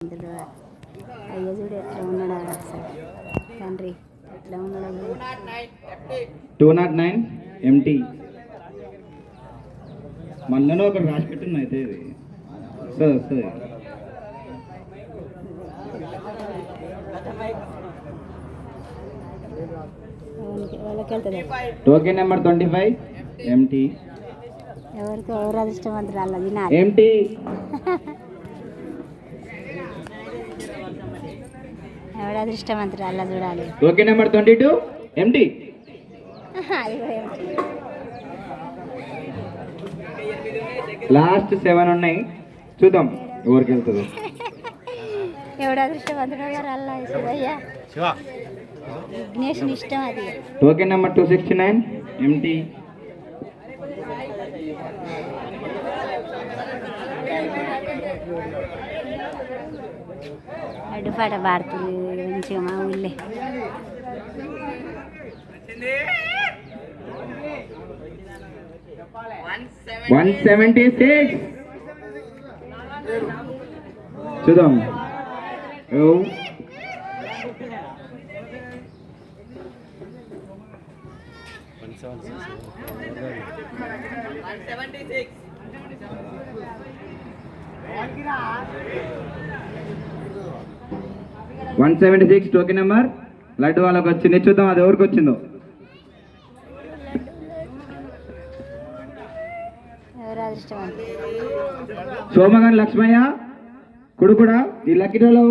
ఇందులో అయ్య చూడు ఎట్లా ఉన్నాడు అసలు తండ్రి ఎట్లా ఉన్నాడు 209 ఎంటీ మనలోనే ఒకటి రాసి పెట్టున్నా అయితే ఇది వస్తుంది వస్తుంది వాళ్ళకి వెళ్తుంది టోకెన్ నెంబర్ 25 ఎంటీ ఎవరికి ఎవరు అదృష్టవంతులు అల్లది నా ఎంటీ ఎవరు అదృష్టవంతులు అల్ల చూడాలి టోకెన్ నెంబర్ 22 ఎంటీ అది కూడా empty. లాస్ట్ 7 ఉన్నాయి చూద్దాం ఎవరికి వెళ్తుంది ఎవడు అదృష్టవంతుడు గారు అల్ల శివయ్య విఘ్నేష్ని ఇష్టం అది టోకెన్ నెంబర్ 269 ఎంటీ అడ్డుపాట పాడుతుంది మంచిగా మా ఊళ్ళే వన్ 176 చూద్దాం వన్ 176 టోకెన్ నెంబర్ లడ్డు వాళ్ళకి వచ్చింది చూద్దాం అది ఎవరికి వచ్చిందో ఎవరు అదృష్టవంతులు సోమగన్ లక్ష్మయ్య కొడుకుడా ఈ లక్కీ వాళ్ళు